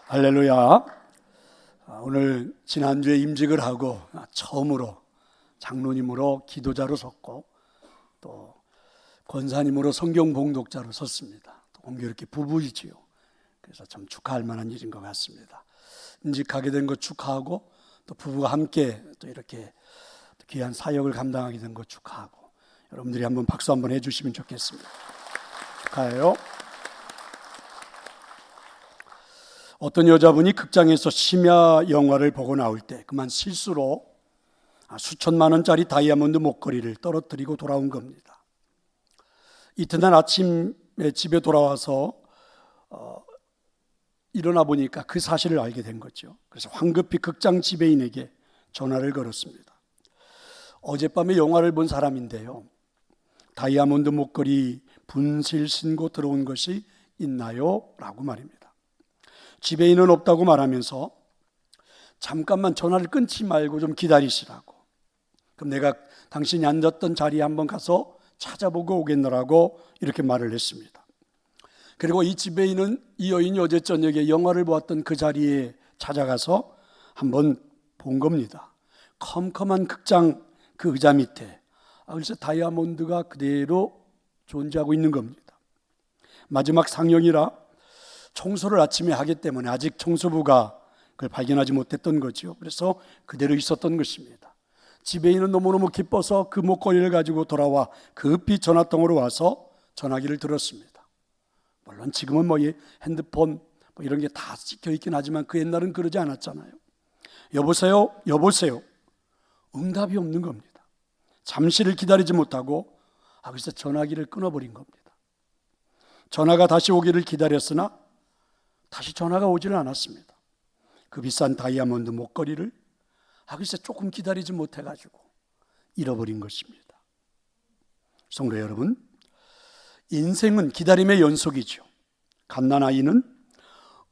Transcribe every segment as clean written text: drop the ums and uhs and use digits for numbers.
할렐루야. 오늘 지난주에 임직을 하고 처음으로 장로님으로 기도자로 섰고 또 권사님으로 성경 봉독자로 섰습니다. 또 공교롭게 부부이지요. 그래서 참 축하할 만한 일인 것 같습니다. 임직하게 된 것 축하하고 또 부부가 함께 또 이렇게 귀한 사역을 감당하게 된 것 축하하고 여러분들이 한번 박수 한번 해주시면 좋겠습니다. 축하해요. 어떤 여자분이 극장에서 심야 영화를 보고 나올 때 그만 실수로 수천만 원짜리 다이아몬드 목걸이를 떨어뜨리고 돌아온 겁니다. 이튿날 아침에 집에 돌아와서 일어나 보니까 그 사실을 알게 된 거죠. 그래서 황급히 극장 지배인에게 전화를 걸었습니다. 어젯밤에 영화를 본 사람인데요, 다이아몬드 목걸이 분실 신고 들어온 것이 있나요? 라고 말입니다. 지배인은 없다고 말하면서 잠깐만 전화를 끊지 말고 좀 기다리시라고, 그럼 내가 당신이 앉았던 자리에 한번 가서 찾아보고 오겠노라고 이렇게 말을 했습니다. 그리고 이 지배인은 이 여인이 어제 저녁에 영화를 보았던 그 자리에 찾아가서 한번 본 겁니다. 컴컴한 극장 그 의자 밑에 그래서 다이아몬드가 그대로 존재하고 있는 겁니다. 마지막 상영이라 청소를 아침에 하기 때문에 아직 청소부가 그걸 발견하지 못했던 거죠. 그래서 그대로 있었던 것입니다. 지배인은 너무너무 기뻐서 그 목걸이를 가지고 돌아와 급히 전화통으로 와서 전화기를 들었습니다. 물론 지금은 핸드폰 이런 게 다 찍혀 있긴 하지만 그 옛날은 그러지 않았잖아요. 여보세요? 여보세요? 응답이 없는 겁니다. 잠시를 기다리지 못하고 그래서 전화기를 끊어버린 겁니다. 전화가 다시 오기를 기다렸으나 다시 전화가 오지를 않았습니다. 그 비싼 다이아몬드 목걸이를 글쎄 조금 기다리지 못해가지고 잃어버린 것입니다. 성도 여러분, 인생은 기다림의 연속이죠. 갓난아이는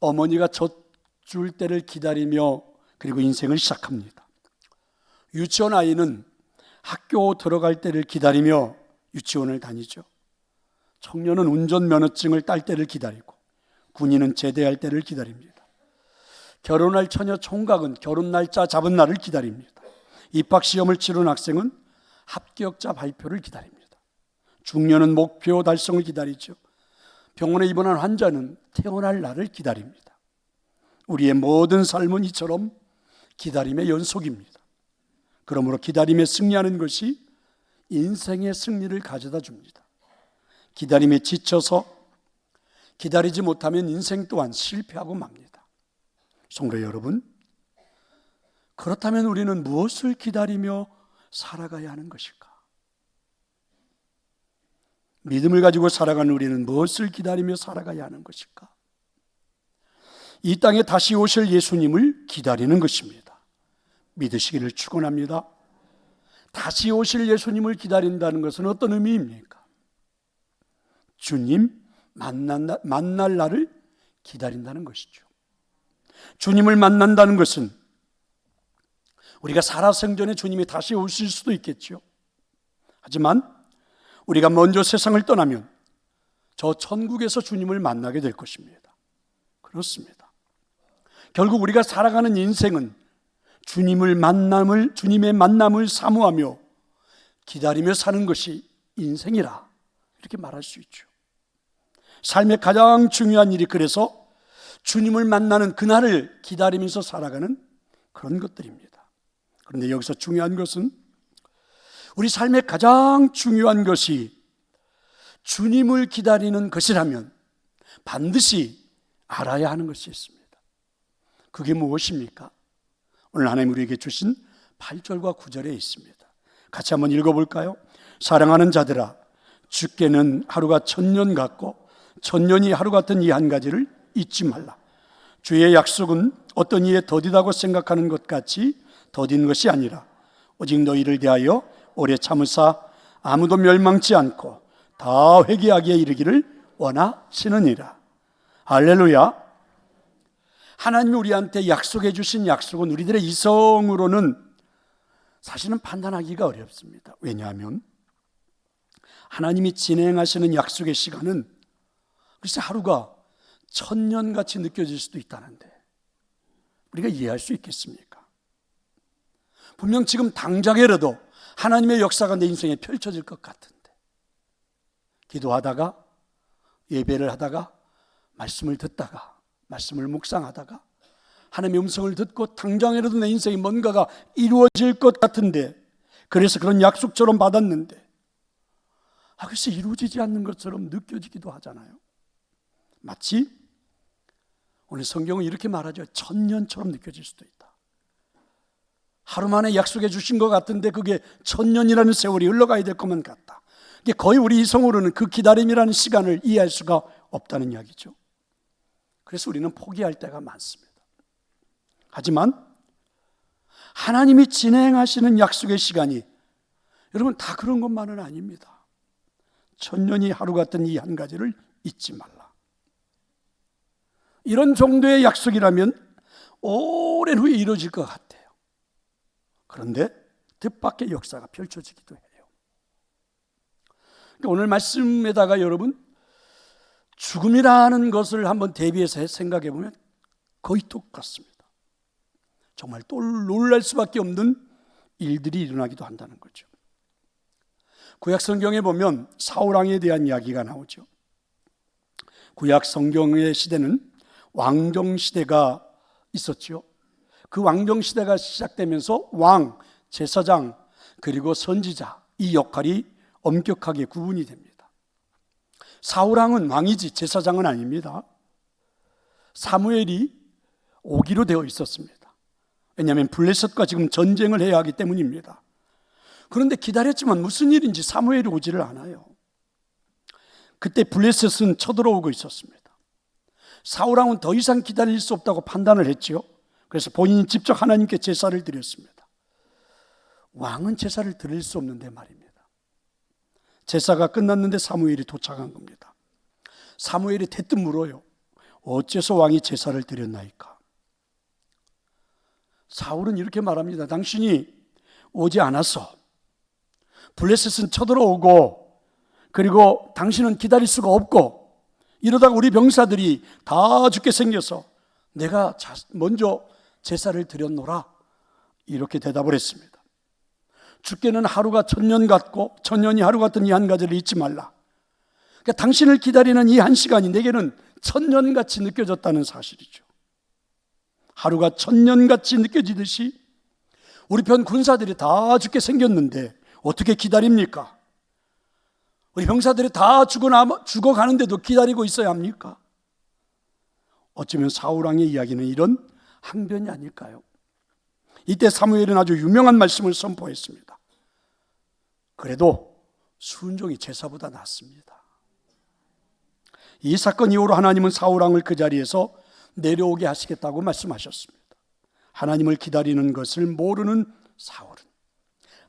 어머니가 젖줄 때를 기다리며 그리고 인생을 시작합니다. 유치원 아이는 학교 들어갈 때를 기다리며 유치원을 다니죠. 청년은 운전면허증을 딸 때를 기다리고 군인은 제대할 때를 기다립니다. 결혼할 처녀 총각은 결혼 날짜 잡은 날을 기다립니다. 입학시험을 치른 학생은 합격자 발표를 기다립니다. 중년은 목표 달성을 기다리죠. 병원에 입원한 환자는 퇴원할 날을 기다립니다. 우리의 모든 삶은 이처럼 기다림의 연속입니다. 그러므로 기다림에 승리하는 것이 인생의 승리를 가져다 줍니다. 기다림에 지쳐서 기다리지 못하면 인생 또한 실패하고 맙니다. 성도 여러분, 그렇다면 우리는 무엇을 기다리며 살아가야 하는 것일까? 믿음을 가지고 살아가는 우리는 무엇을 기다리며 살아가야 하는 것일까? 이 땅에 다시 오실 예수님을 기다리는 것입니다. 믿으시기를 축원합니다. 다시 오실 예수님을 기다린다는 것은 어떤 의미입니까? 주님 만날 날을 기다린다는 것이죠. 주님을 만난다는 것은 우리가 살아생전에 주님이 다시 오실 수도 있겠죠. 하지만 우리가 먼저 세상을 떠나면 저 천국에서 주님을 만나게 될 것입니다. 그렇습니다. 결국 우리가 살아가는 인생은 주님의 만남을 사모하며 기다리며 사는 것이 인생이라 이렇게 말할 수 있죠. 삶의 가장 중요한 일이 그래서 주님을 만나는 그날을 기다리면서 살아가는 그런 것들입니다. 그런데 여기서 중요한 것은 우리 삶의 가장 중요한 것이 주님을 기다리는 것이라면 반드시 알아야 하는 것이 있습니다. 그게 무엇입니까? 오늘 하나님 우리에게 주신 8절과 9절에 있습니다. 같이 한번 읽어볼까요? 사랑하는 자들아, 주께는 하루가 1000년 같고 1000년이 하루 같은 이 한 가지를 잊지 말라. 주의 약속은 어떤 이에 더디다고 생각하는 것 같이 더딘 것이 아니라 오직 너희를 대하여 오래 참으사 아무도 멸망치 않고 다 회개하기에 이르기를 원하시느니라. 할렐루야. 하나님이 우리한테 약속해 주신 약속은 우리들의 이성으로는 사실은 판단하기가 어렵습니다. 왜냐하면 하나님이 진행하시는 약속의 시간은 글쎄 하루가 1000년같이 느껴질 수도 있다는데 우리가 이해할 수 있겠습니까? 분명 지금 당장이라도 하나님의 역사가 내 인생에 펼쳐질 것 같은데, 기도하다가, 예배를 하다가, 말씀을 듣다가, 말씀을 묵상하다가 하나님의 음성을 듣고 당장이라도 내 인생에 뭔가가 이루어질 것 같은데, 그래서 그런 약속처럼 받았는데 글쎄 이루어지지 않는 것처럼 느껴지기도 하잖아요. 마치 오늘 성경은 이렇게 말하죠. 천년처럼 느껴질 수도 있다. 하루 만에 약속해 주신 것 같은데 그게 천년이라는 세월이 흘러가야 될 것만 같다. 이게 거의 우리 이성으로는 그 기다림이라는 시간을 이해할 수가 없다는 이야기죠. 그래서 우리는 포기할 때가 많습니다. 하지만 하나님이 진행하시는 약속의 시간이 여러분 다 그런 것만은 아닙니다. 천년이 하루 같은 이 한 가지를 잊지 말라. 이런 정도의 약속이라면 오랜 후에 이루어질 것 같아요. 그런데 뜻밖의 역사가 펼쳐지기도 해요. 그러니까 오늘 말씀에다가 여러분 죽음이라는 것을 한번 대비해서 생각해 보면 거의 똑같습니다. 정말 또 놀랄 수밖에 없는 일들이 일어나기도 한다는 거죠. 구약 성경에 보면 사울왕에 대한 이야기가 나오죠. 구약 성경의 시대는 왕정 시대가 있었죠. 그 왕정 시대가 시작되면서 왕, 제사장, 그리고 선지자, 이 역할이 엄격하게 구분이 됩니다. 사울왕은 왕이지 제사장은 아닙니다. 사무엘이 오기로 되어 있었습니다. 왜냐하면 블레셋과 지금 전쟁을 해야 하기 때문입니다. 그런데 기다렸지만 무슨 일인지 사무엘이 오지를 않아요. 그때 블레셋은 쳐들어오고 있었습니다. 사울왕은 더 이상 기다릴 수 없다고 판단을 했지요. 그래서 본인이 직접 하나님께 제사를 드렸습니다. 왕은 제사를 드릴 수 없는데 말입니다. 제사가 끝났는데 사무엘이 도착한 겁니다. 사무엘이 대뜸 물어요. 어째서 왕이 제사를 드렸나이까? 사울은 이렇게 말합니다. 당신이 오지 않았어. 블레셋은 쳐들어오고 그리고 당신은 기다릴 수가 없고 이러다가 우리 병사들이 다 죽게 생겨서 내가 먼저 제사를 드렸노라. 이렇게 대답을 했습니다. 주께는 하루가 천년 같고 천년이 하루 같은 이 한 가지를 잊지 말라. 그러니까 당신을 기다리는 이 한 시간이 내게는 천년같이 느껴졌다는 사실이죠. 하루가 천년같이 느껴지듯이 우리 편 군사들이 다 죽게 생겼는데 어떻게 기다립니까? 우리 병사들이 다 죽어가는데도 기다리고 있어야 합니까? 어쩌면 사울왕의 이야기는 이런 항변이 아닐까요? 이때 사무엘은 아주 유명한 말씀을 선포했습니다. 그래도 순종이 제사보다 낫습니다. 이 사건 이후로 하나님은 사울왕을 그 자리에서 내려오게 하시겠다고 말씀하셨습니다. 하나님을 기다리는 것을 모르는 사울은,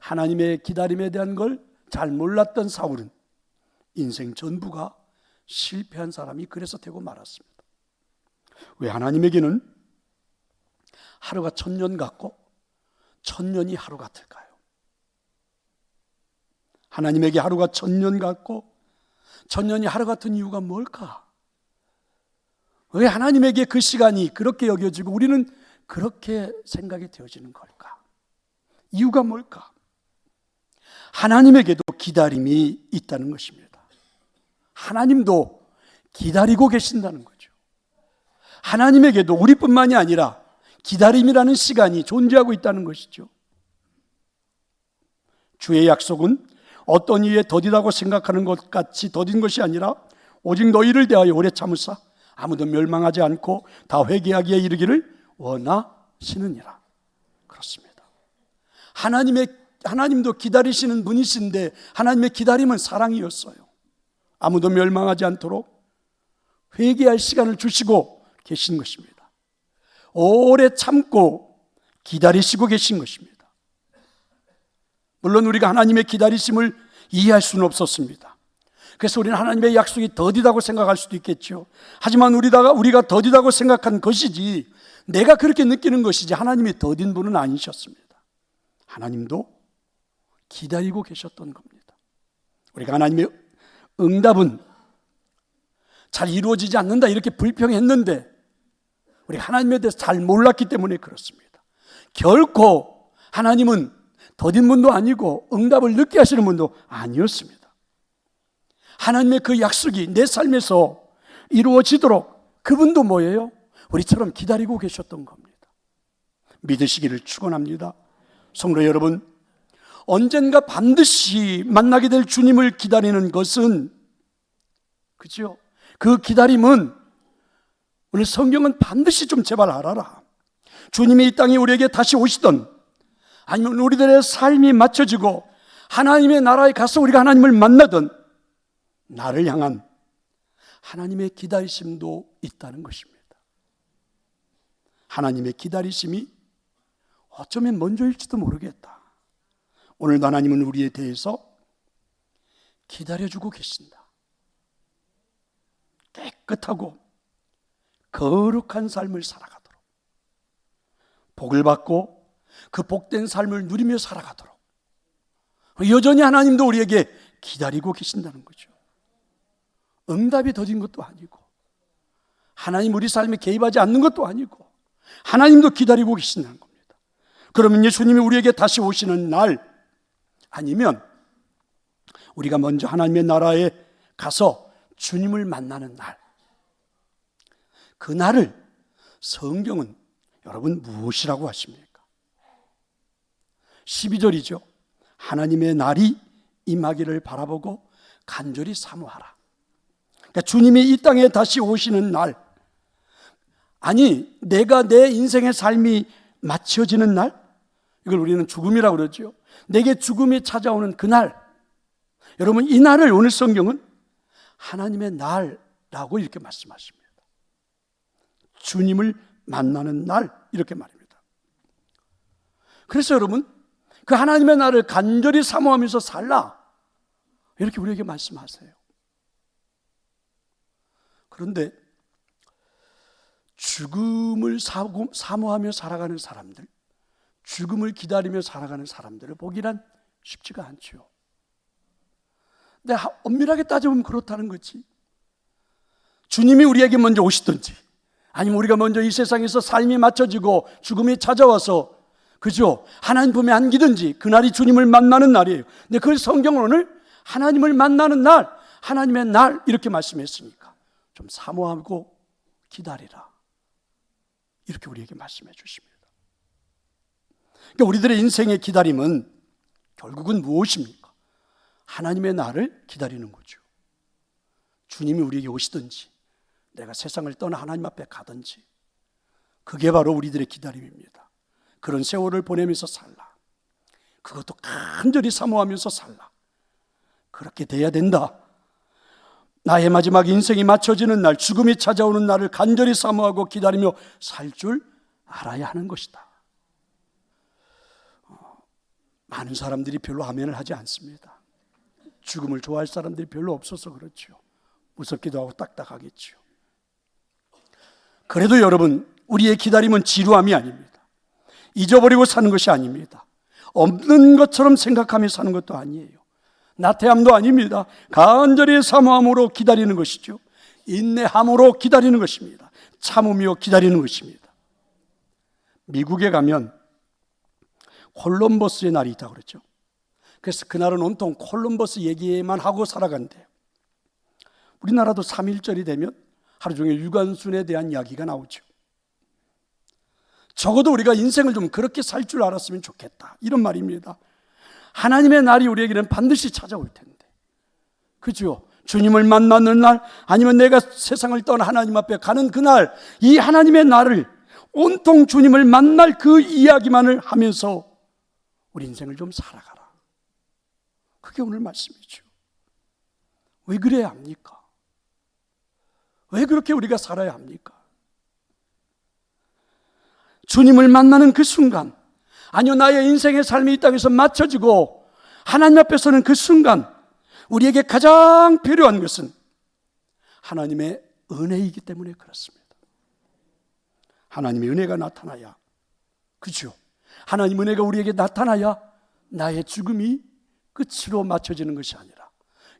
하나님의 기다림에 대한 걸 잘 몰랐던 사울은 인생 전부가 실패한 사람이 그래서 되고 말았습니다. 왜 하나님에게는 하루가 천년 같고 천년이 하루 같을까요? 하나님에게 하루가 천년 같고 천년이 하루 같은 이유가 뭘까? 왜 하나님에게 그 시간이 그렇게 여겨지고 우리는 그렇게 생각이 되어지는 걸까? 이유가 뭘까? 하나님에게도 기다림이 있다는 것입니다. 하나님도 기다리고 계신다는 거죠. 하나님에게도 우리뿐만이 아니라 기다림이라는 시간이 존재하고 있다는 것이죠. 주의 약속은 어떤 이에 더디다고 생각하는 것 같이 더딘 것이 아니라 오직 너희를 대하여 오래 참으사 아무도 멸망하지 않고 다 회개하기에 이르기를 원하시느니라. 그렇습니다. 하나님도 기다리시는 분이신데 하나님의 기다림은 사랑이었어요. 아무도 멸망하지 않도록 회개할 시간을 주시고 계신 것입니다. 오래 참고 기다리시고 계신 것입니다. 물론 우리가 하나님의 기다리심을 이해할 수는 없었습니다. 그래서 우리는 하나님의 약속이 더디다고 생각할 수도 있겠죠. 하지만 우리가 더디다고 생각한 것이지 내가 그렇게 느끼는 것이지 하나님이 더딘 분은 아니셨습니다. 하나님도 기다리고 계셨던 겁니다. 우리가 하나님의 응답은 잘 이루어지지 않는다 이렇게 불평했는데 우리 하나님에 대해서 잘 몰랐기 때문에 그렇습니다. 결코 하나님은 더딘 분도 아니고 응답을 늦게 하시는 분도 아니었습니다. 하나님의 그 약속이 내 삶에서 이루어지도록 그분도 뭐예요? 우리처럼 기다리고 계셨던 겁니다. 믿으시기를 축원합니다. 성도 여러분, 언젠가 반드시 만나게 될 주님을 기다리는 것은, 그죠? 그 기다림은 오늘 성경은 반드시 좀 제발 알아라. 주님이 이 땅에 우리에게 다시 오시던, 아니면 우리들의 삶이 맞춰지고 하나님의 나라에 가서 우리가 하나님을 만나던 나를 향한 하나님의 기다리심도 있다는 것입니다. 하나님의 기다리심이 어쩌면 먼저일지도 모르겠다. 오늘도 하나님은 우리에 대해서 기다려주고 계신다. 깨끗하고 거룩한 삶을 살아가도록, 복을 받고 그 복된 삶을 누리며 살아가도록 여전히 하나님도 우리에게 기다리고 계신다는 거죠. 응답이 더딘 것도 아니고, 하나님 우리 삶에 개입하지 않는 것도 아니고, 하나님도 기다리고 계신다는 겁니다. 그러면 예수님이 우리에게 다시 오시는 날, 아니면 우리가 먼저 하나님의 나라에 가서 주님을 만나는 날, 그 날을 성경은 여러분 무엇이라고 하십니까? 12절이죠. 하나님의 날이 임하기를 바라보고 간절히 사모하라. 그러니까 주님이 이 땅에 다시 오시는 날, 아니 내가 내 인생의 삶이 마쳐지는 날, 이걸 우리는 죽음이라고 그러죠. 내게 죽음이 찾아오는 그날, 여러분 이 날을 오늘 성경은 하나님의 날라고 이렇게 말씀하십니다. 주님을 만나는 날, 이렇게 말입니다. 그래서 여러분 그 하나님의 날을 간절히 사모하면서 살라, 이렇게 우리에게 말씀하세요. 그런데 죽음을 사모하며 살아가는 사람들, 죽음을 기다리며 살아가는 사람들을 보기란 쉽지가 않죠. 근데 엄밀하게 따져보면 그렇다는 거지. 주님이 우리에게 먼저 오시든지, 아니면 우리가 먼저 이 세상에서 삶이 맞춰지고 죽음이 찾아와서, 그죠? 하나님 품에 안기든지, 그날이 주님을 만나는 날이에요. 근데 그 성경은 오늘 하나님을 만나는 날, 하나님의 날, 이렇게 말씀했으니까 좀 사모하고 기다리라, 이렇게 우리에게 말씀해 주십니다. 그러니까 우리들의 인생의 기다림은 결국은 무엇입니까? 하나님의 날을 기다리는 거죠. 주님이 우리에게 오시든지, 내가 세상을 떠나 하나님 앞에 가든지, 그게 바로 우리들의 기다림입니다. 그런 세월을 보내면서 살라, 그것도 간절히 사모하면서 살라, 그렇게 돼야 된다. 나의 마지막 인생이 맞춰지는 날, 죽음이 찾아오는 날을 간절히 사모하고 기다리며 살 줄 알아야 하는 것이다. 많은 사람들이 별로 아멘을 하지 않습니다. 죽음을 좋아할 사람들이 별로 없어서 그렇죠. 무섭기도 하고 딱딱하겠죠. 그래도 여러분, 우리의 기다림은 지루함이 아닙니다. 잊어버리고 사는 것이 아닙니다. 없는 것처럼 생각하며 사는 것도 아니에요. 나태함도 아닙니다. 간절히 사모함으로 기다리는 것이죠. 인내함으로 기다리는 것입니다. 참으며 기다리는 것입니다. 미국에 가면 콜럼버스의 날이 있다고 그랬죠. 그래서 그날은 온통 콜럼버스 얘기만 하고 살아간대요. 우리나라도 3.1절이 되면 하루 종일 유관순에 대한 이야기가 나오죠. 적어도 우리가 인생을 좀 그렇게 살 줄 알았으면 좋겠다, 이런 말입니다. 하나님의 날이 우리에게는 반드시 찾아올 텐데, 그죠? 주님을 만나는 날, 아니면 내가 세상을 떠나 하나님 앞에 가는 그날, 이 하나님의 날을 온통 주님을 만날 그 이야기만을 하면서 우리 인생을 좀 살아가라, 그게 오늘 말씀이죠. 왜 그래야 합니까? 왜 그렇게 우리가 살아야 합니까? 주님을 만나는 그 순간, 아니요 나의 인생의 삶이 이 땅에서 맞춰지고 하나님 앞에 서는 그 순간, 우리에게 가장 필요한 것은 하나님의 은혜이기 때문에 그렇습니다. 하나님의 은혜가 나타나야, 그죠? 하나님 은혜가 우리에게 나타나야 나의 죽음이 끝으로 맞춰지는 것이 아니라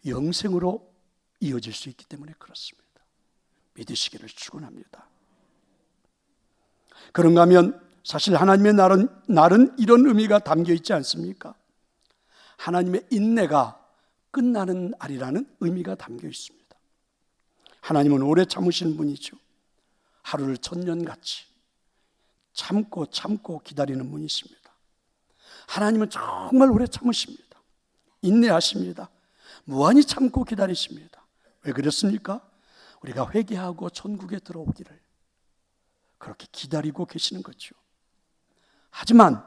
영생으로 이어질 수 있기 때문에 그렇습니다. 믿으시기를 축원합니다. 그런가 하면 사실 하나님의 날은 이런 의미가 담겨 있지 않습니까? 하나님의 인내가 끝나는 날이라는 의미가 담겨 있습니다. 하나님은 오래 참으시는 분이죠. 하루를 천년같이 참고 기다리는 분이십니다. 하나님은 정말 오래 참으십니다. 인내하십니다. 무한히 참고 기다리십니다. 왜 그렇습니까? 우리가 회개하고 천국에 들어오기를 그렇게 기다리고 계시는 거죠. 하지만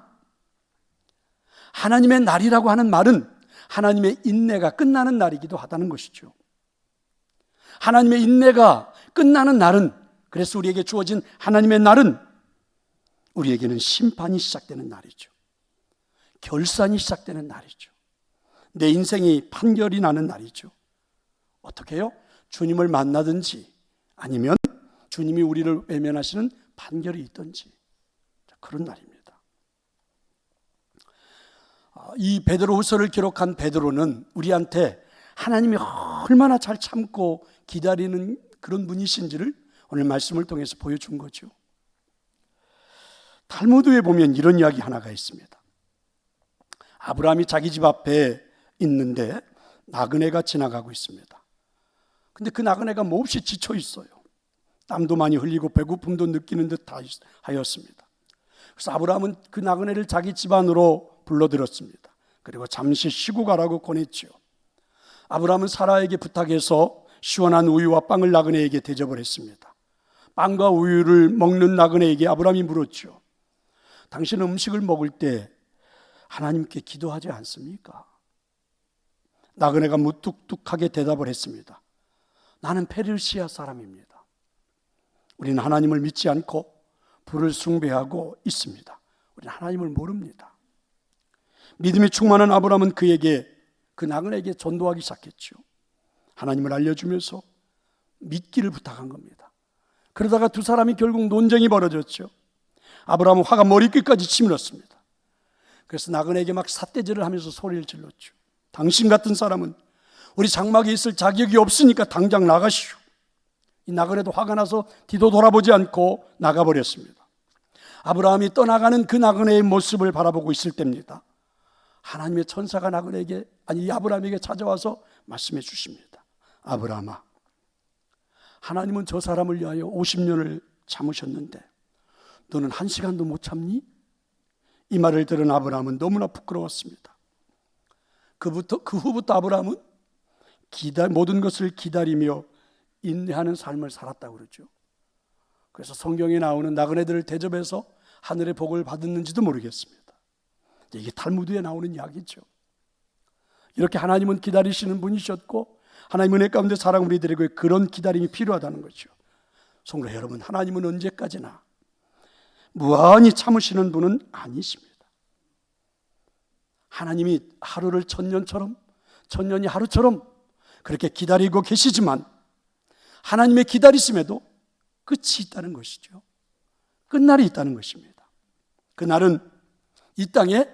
하나님의 날이라고 하는 말은 하나님의 인내가 끝나는 날이기도 하다는 것이죠. 하나님의 인내가 끝나는 날은, 그래서 우리에게 주어진 하나님의 날은 우리에게는 심판이 시작되는 날이죠. 결산이 시작되는 날이죠. 내 인생이 판결이 나는 날이죠. 어떻게 해요? 주님을 만나든지 아니면 주님이 우리를 외면하시는 판결이 있든지 그런 날입니다. 이 베드로후서를 기록한 베드로는 우리한테 하나님이 얼마나 잘 참고 기다리는 그런 분이신지를 오늘 말씀을 통해서 보여준 거죠. 탈무드에 보면 이런 이야기 하나가 있습니다. 아브라함이 자기 집 앞에 있는데 나그네가 지나가고 있습니다. 근데 그 나그네가 몹시 지쳐 있어요. 땀도 많이 흘리고 배고픔도 느끼는 듯 하였습니다. 그래서 아브라함은 그 나그네를 자기 집 안으로 불러들었습니다. 그리고 잠시 쉬고 가라고 권했죠. 아브라함은 사라에게 부탁해서 시원한 우유와 빵을 나그네에게 대접을 했습니다. 빵과 우유를 먹는 나그네에게 아브라함이 물었죠. 당신은 음식을 먹을 때 하나님께 기도하지 않습니까? 나그네가 무뚝뚝하게 대답을 했습니다. 나는 페르시아 사람입니다. 우리는 하나님을 믿지 않고 불을 숭배하고 있습니다. 우리는 하나님을 모릅니다. 믿음이 충만한 아브라함은 그 나그네에게 전도하기 시작했죠. 하나님을 알려주면서 믿기를 부탁한 겁니다. 그러다가 두 사람이 결국 논쟁이 벌어졌죠. 아브라함은 화가 머리끝까지 치밀었습니다. 그래서 나그네에게 막 삿대질을 하면서 소리를 질렀죠. 당신 같은 사람은 우리 장막에 있을 자격이 없으니까 당장 나가시오. 이 나그네도 화가 나서 뒤도 돌아보지 않고 나가버렸습니다. 아브라함이 떠나가는 그 나그네의 모습을 바라보고 있을 때입니다. 하나님의 천사가 아브라함에게 찾아와서 말씀해 주십니다. 아브라함아, 하나님은 저 사람을 위하여 50년을 참으셨는데 너는 1시간도 못 참니? 이 말을 들은 아브라함은 너무나 부끄러웠습니다. 그 후부터 아브라함은 모든 것을 기다리며 인내하는 삶을 살았다고 그러죠. 그래서 성경에 나오는 나그네들을 대접해서 하늘의 복을 받았는지도 모르겠습니다. 이게 탈무드에 나오는 이야기죠. 이렇게 하나님은 기다리시는 분이셨고 하나님 은혜 가운데 사랑 우리들에게 그런 기다림이 필요하다는 거죠. 성도 여러분, 하나님은 언제까지나 무한히 참으시는 분은 아니십니다. 하나님이 하루를 천년처럼, 천년이 하루처럼 그렇게 기다리고 계시지만 하나님의 기다리심에도 끝이 있다는 것이죠. 끝날이 있다는 것입니다. 그날은 이 땅에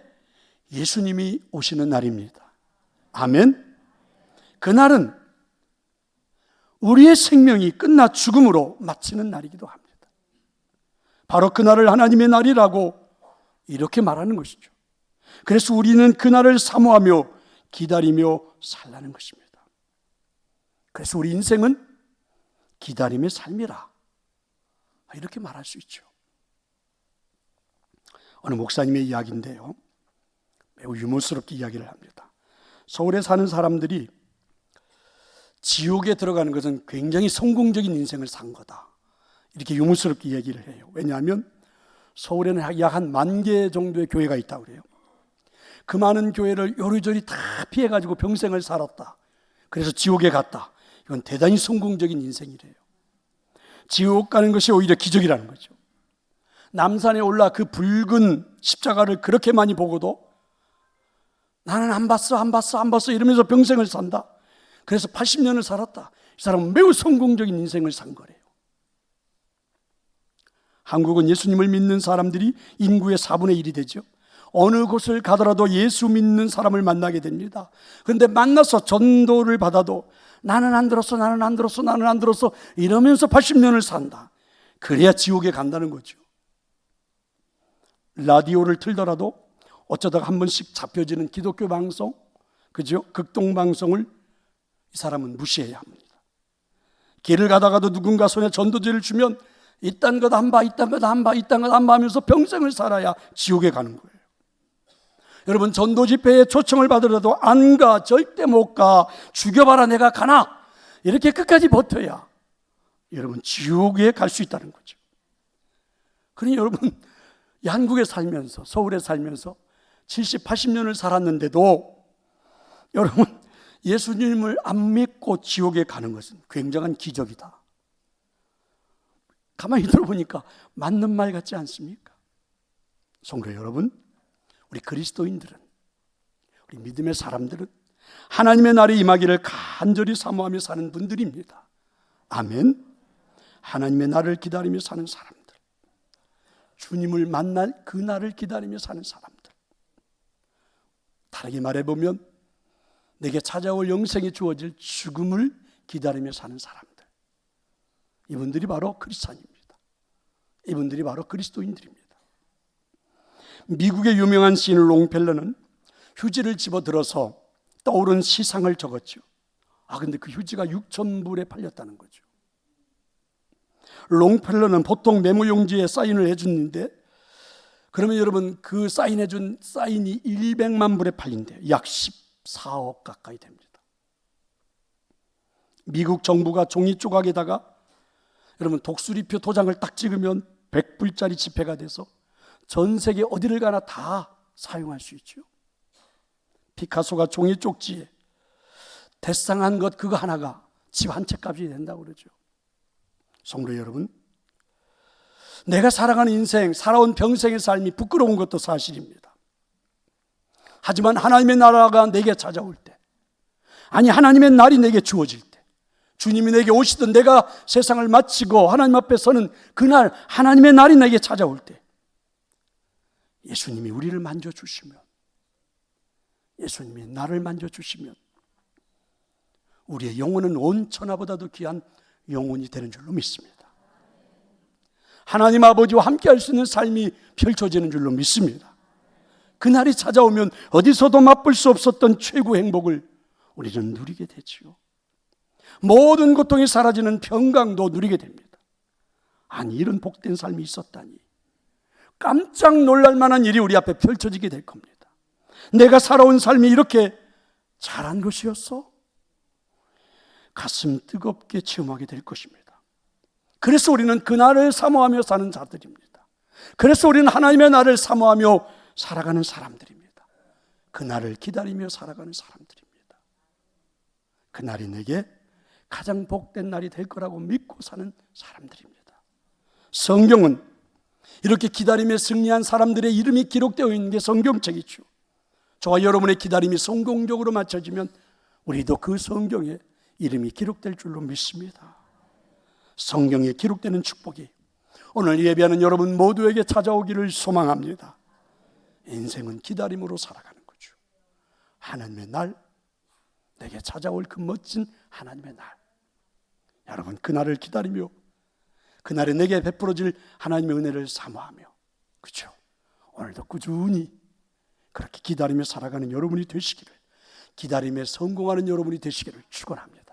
예수님이 오시는 날입니다. 아멘. 그날은 우리의 생명이 끝나 죽음으로 마치는 날이기도 합니다. 바로 그날을 하나님의 날이라고 이렇게 말하는 것이죠. 그래서 우리는 그날을 사모하며 기다리며 살라는 것입니다. 그래서 우리 인생은 기다림의 삶이라 이렇게 말할 수 있죠. 어느 목사님의 이야기인데요, 매우 유머스럽게 이야기를 합니다. 서울에 사는 사람들이 지옥에 들어가는 것은 굉장히 성공적인 인생을 산 거다, 이렇게 유머스럽게 이야기를 해요. 왜냐하면 서울에는 약 한 10,000개 정도의 교회가 있다고 그래요. 그 많은 교회를 요리조리 다 피해가지고 평생을 살았다, 그래서 지옥에 갔다. 이건 대단히 성공적인 인생이래요. 지옥 가는 것이 오히려 기적이라는 거죠. 남산에 올라 그 붉은 십자가를 그렇게 많이 보고도 나는 안 봤어 이러면서 평생을 산다. 그래서 80년을 살았다. 이 사람은 매우 성공적인 인생을 산 거래요. 한국은 예수님을 믿는 사람들이 인구의 4분의 1이 되죠. 어느 곳을 가더라도 예수 믿는 사람을 만나게 됩니다. 그런데 만나서 전도를 받아도 나는 안 들었어 이러면서 80년을 산다. 그래야 지옥에 간다는 거죠. 라디오를 틀더라도 어쩌다가 한 번씩 잡혀지는 기독교 방송, 그죠? 극동 방송을 이 사람은 무시해야 합니다. 길을 가다가도 누군가 손에 전도지를 주면 이딴 것 안 봐, 이딴 것 안 봐, 이딴 것 안 봐 하면서 평생을 살아야 지옥에 가는 거예요. 여러분, 전도 집회에 초청을 받으라도 안 가, 절대 못 가, 죽여봐라 내가 가나, 이렇게 끝까지 버텨야 여러분 지옥에 갈 수 있다는 거죠. 그러니 여러분, 한국에 살면서, 서울에 살면서 70, 80년을 살았는데도 여러분 예수님을 안 믿고 지옥에 가는 것은 굉장한 기적이다. 가만히 들어보니까 맞는 말 같지 않습니까? 성도 여러분, 우리 그리스도인들은, 우리 믿음의 사람들은 하나님의 날이 임하기를 간절히 사모하며 사는 분들입니다. 아멘. 하나님의 날을 기다리며 사는 사람들, 주님을 만날 그 날을 기다리며 사는 사람들, 다르게 말해보면 내게 찾아올 영생이 주어질 죽음을 기다리며 사는 사람들, 이분들이 바로 크리스찬입니다. 이분들이 바로 그리스도인들입니다. 미국의 유명한 시인 롱펠러는 휴지를 집어들어서 떠오른 시상을 적었죠. 근데 그 휴지가 6,000불에 팔렸다는 거죠. 롱펠러는 보통 메모용지에 사인을 해주는데, 그러면 여러분 그 사인해준 사인이 100만 불에 팔린대요. 약 14억 가까이 됩니다. 미국 정부가 종이 조각에다가 여러분 독수리표 도장을 딱 찍으면 100불짜리 지폐가 돼서 전 세계 어디를 가나 다 사용할 수 있죠. 피카소가 종이 쪽지에 대상한 것 그거 하나가 집 한 채 값이 된다고 그러죠. 성도 여러분, 내가 살아가는 인생, 살아온 평생의 삶이 부끄러운 것도 사실입니다. 하지만 하나님의 나라가 내게 찾아올 때, 아니 하나님의 날이 내게 주어질 때, 주님이 내게 오시던 내가 세상을 마치고 하나님 앞에 서는 그날 하나님의 날이 내게 찾아올 때, 예수님이 우리를 만져주시면, 예수님이 나를 만져주시면 우리의 영혼은 온 천하보다도 귀한 영혼이 되는 줄로 믿습니다. 하나님 아버지와 함께 할 수 있는 삶이 펼쳐지는 줄로 믿습니다. 그날이 찾아오면 어디서도 맛볼 수 없었던 최고의 행복을 우리는 누리게 되지요. 모든 고통이 사라지는 평강도 누리게 됩니다. 아니, 이런 복된 삶이 있었다니, 깜짝 놀랄 만한 일이 우리 앞에 펼쳐지게 될 겁니다. 내가 살아온 삶이 이렇게 잘한 것이었어? 가슴 뜨겁게 체험하게 될 것입니다. 그래서 우리는 그날을 사모하며 사는 자들입니다. 그래서 우리는 하나님의 날을 사모하며 살아가는 사람들입니다. 그날을 기다리며 살아가는 사람들입니다. 그날이 내게 가장 복된 날이 될 거라고 믿고 사는 사람들입니다. 성경은 이렇게 기다림에 승리한 사람들의 이름이 기록되어 있는 게 성경책이죠. 저와 여러분의 기다림이 성공적으로 맞춰지면 우리도 그 성경에 이름이 기록될 줄로 믿습니다. 성경에 기록되는 축복이 오늘 예배하는 여러분 모두에게 찾아오기를 소망합니다. 인생은 기다림으로 살아가는 거죠. 하나님의 날, 내게 찾아올 그 멋진 하나님의 날, 여러분 그날을 기다리며 그날에 내게 베풀어질 하나님의 은혜를 사모하며, 그렇죠? 오늘도 꾸준히 그렇게 기다리며 살아가는 여러분이 되시기를, 기다림에 성공하는 여러분이 되시기를 축원합니다.